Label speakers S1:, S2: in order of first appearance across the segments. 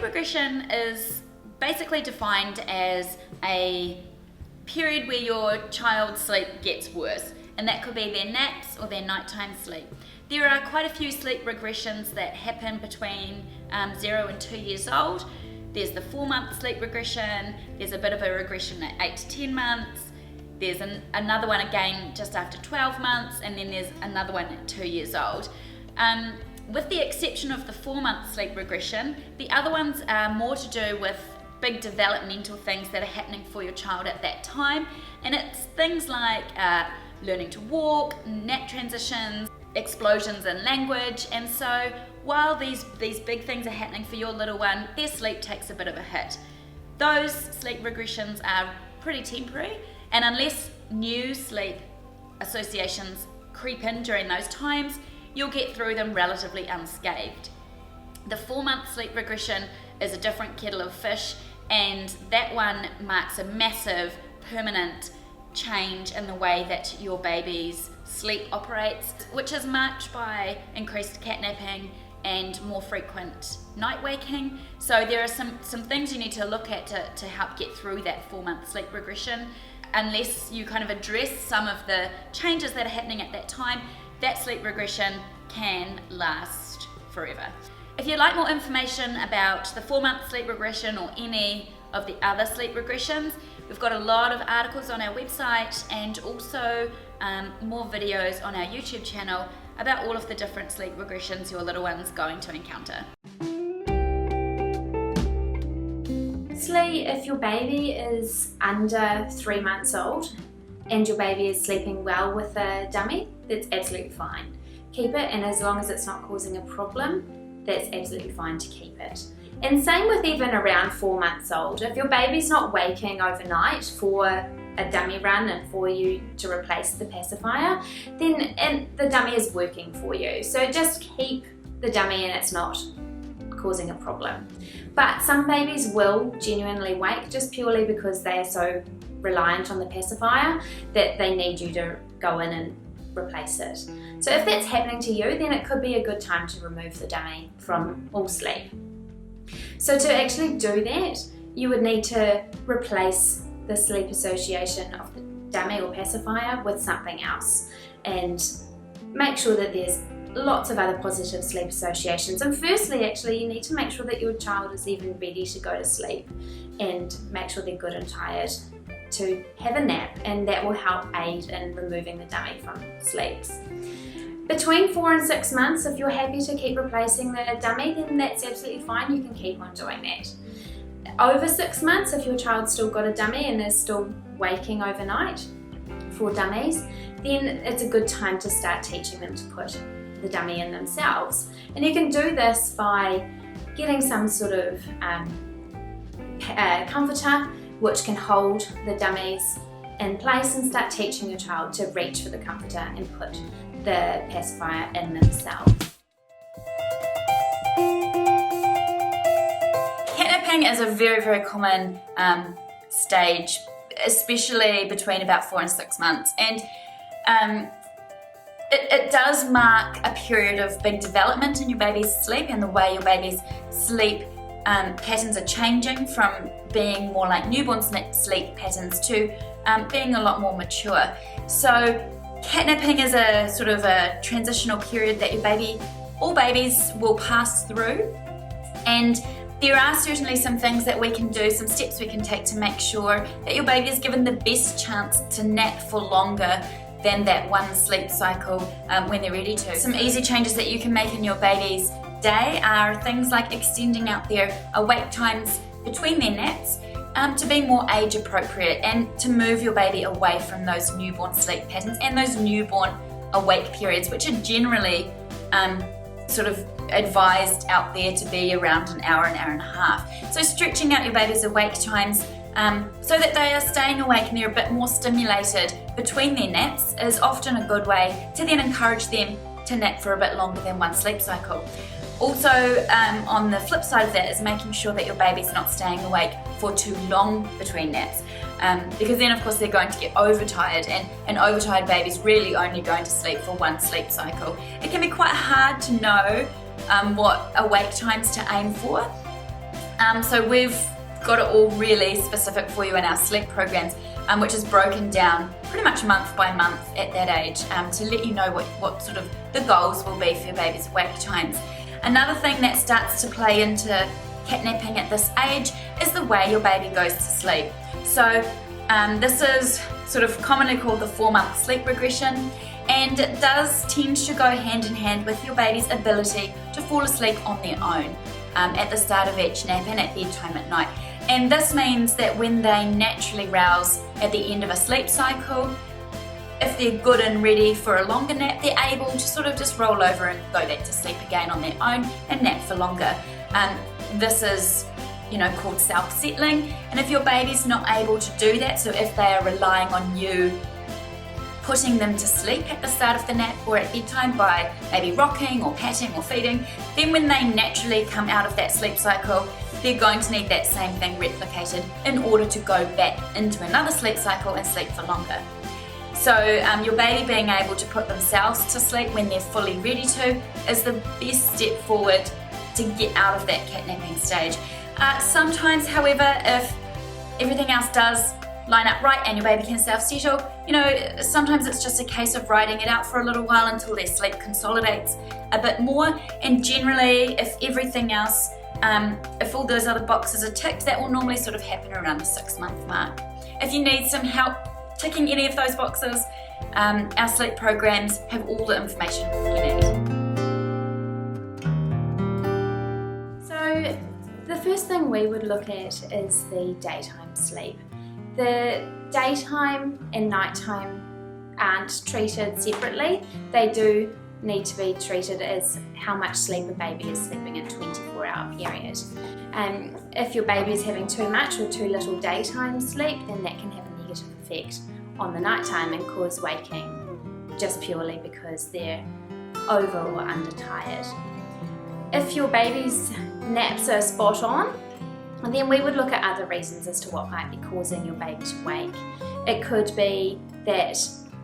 S1: regression is basically defined as a period where your child's sleep gets worse, and that could be their naps or their nighttime sleep. There are quite a few sleep regressions that happen between 0 and 2 years old. There's the 4-month sleep regression, there's a bit of a regression at 8 to 10 months, there's another one again just after 12 months, and then there's another one at 2 years old. With the exception of the 4-month sleep regression, the other ones are more to do with big developmental things that are happening for your child at that time, and it's things like learning to walk, nap transitions, explosions in language. And so while these big things are happening for your little one, their sleep takes a bit of a hit. Those sleep regressions are pretty temporary, and unless new sleep associations creep in during those times, you'll get through them relatively unscathed. The 4-month sleep regression is a different kettle of fish, and that one marks a massive permanent change in the way that your baby's sleep operates, which is marked by increased catnapping and more frequent night waking. So there are some things you need to look at to help get through that 4-month sleep regression. Unless you kind of address some of the changes that are happening at that time, that sleep regression can last forever. If you'd like more information about the 4-month sleep regression or any of the other sleep regressions, we've got a lot of articles on our website and also more videos on our YouTube channel about all of the different sleep regressions your little one's going to encounter.
S2: Firstly, if your baby is under 3 months old and your baby is sleeping well with a dummy, that's absolutely fine. Keep it, and as long as it's not causing a problem, that's absolutely fine to keep it. And same with even around 4 months old. If your baby's not waking overnight for a dummy run and for you to replace the pacifier, then the dummy is working for you. So just keep the dummy and it's not causing a problem. But some babies will genuinely wake just purely because they are so reliant on the pacifier that they need you to go in and replace it. So if that's happening to you, then it could be a good time to remove the dummy from all sleep. So to actually do that, you would need to replace the sleep association of the dummy or pacifier with something else, and make sure that there's lots of other positive sleep associations. And firstly, actually, you need to make sure that your child is even ready to go to sleep, and make sure they're good and tired to have a nap, and that will help aid in removing the dummy from sleeps. Between 4 and 6 months, if you're happy to keep replacing the dummy, then that's absolutely fine, you can keep on doing that. Over 6 months, if your child's still got a dummy and is still waking overnight for dummies, then it's a good time to start teaching them to put the dummy in themselves. And you can do this by getting some sort of comforter which can hold the dummies in place, and start teaching your child to reach for the comforter and put the pacifier in themselves.
S1: Catnapping is a very, very common stage, especially between about 4 and 6 months, and it does mark a period of big development in your baby's sleep, and the way your baby's sleep patterns are changing from being more like newborn sleep patterns to being a lot more mature. So catnapping is a sort of a transitional period that all babies will pass through, and there are certainly some things that we can do, some steps we can take to make sure that your baby is given the best chance to nap for longer than that one sleep cycle when they're ready to. Some easy changes that you can make in your baby's day are things like extending out their awake times between their naps to be more age appropriate, and to move your baby away from those newborn sleep patterns and those newborn awake periods, which are generally sort of advised out there to be around an hour and a half. So stretching out your baby's awake times so that they are staying awake and they're a bit more stimulated between their naps is often a good way to then encourage them to nap for a bit longer than one sleep cycle. Also, on the flip side of that is making sure that your baby's not staying awake for too long between naps, because then of course they're going to get overtired, and overtired babies really only going to sleep for one sleep cycle. It can be quite hard to know what awake times to aim for. So we've got it all really specific for you in our sleep programs, which is broken down pretty much month by month at that age, to let you know what sort of the goals will be for your baby's wake times. Another thing that starts to play into catnapping at this age is the way your baby goes to sleep. So this is sort of commonly called the 4-month sleep regression, and it does tend to go hand in hand with your baby's ability to fall asleep on their own at the start of each nap and at bedtime at night. And this means that when they naturally rouse at the end of a sleep cycle, if they're good and ready for a longer nap, they're able to sort of just roll over and go back to sleep again on their own and nap for longer. This is called self-settling, and if your baby's not able to do that, so if they are relying on you putting them to sleep at the start of the nap or at bedtime by maybe rocking or patting or feeding, then when they naturally come out of that sleep cycle, they're going to need that same thing replicated in order to go back into another sleep cycle and sleep for longer. So your baby being able to put themselves to sleep when they're fully ready to is the best step forward to get out of that catnapping stage. Sometimes, however, if everything else does line up right and your baby can self-settle, sometimes it's just a case of riding it out for a little while until their sleep consolidates a bit more. And generally, if everything else, if all those other boxes are ticked, that will normally sort of happen around the 6-month mark. If you need some help ticking any of those boxes, our sleep programs have all the information you need.
S2: So the first thing we would look at is the daytime sleep. The daytime and nighttime aren't treated separately. They do need to be treated as how much sleep a baby is sleeping in a 24-hour period. If your baby is having too much or too little daytime sleep, then that can have a negative effect on the nighttime and cause waking just purely because they're over or under tired. If your baby's naps are spot on, then we would look at other reasons as to what might be causing your baby to wake. It could be that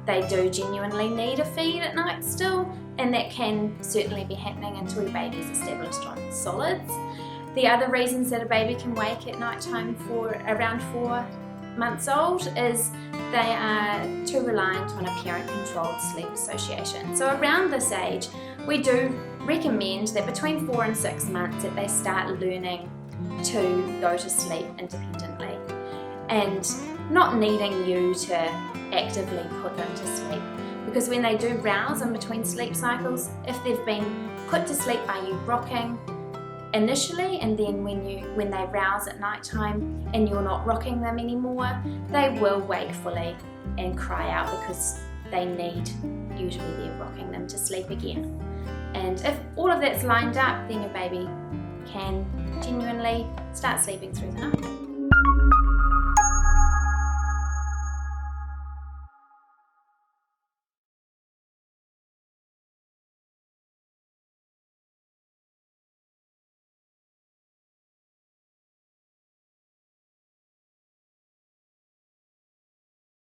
S2: they do genuinely need a feed at night still, and that can certainly be happening until your baby is established on solids. The other reasons that a baby can wake at night time for around 4 months old is they are too reliant on a parent-controlled sleep association. So around this age, we do recommend that between 4 and 6 months that they start learning to go to sleep independently and not needing you to actively put them to sleep. Because when they do rouse in between sleep cycles, if they've been put to sleep by you rocking initially, and then when they rouse at night time and you're not rocking them anymore, they will wake fully and cry out because they need you to be there rocking them to sleep again. And if all of that's lined up, then your baby can genuinely start sleeping through the night.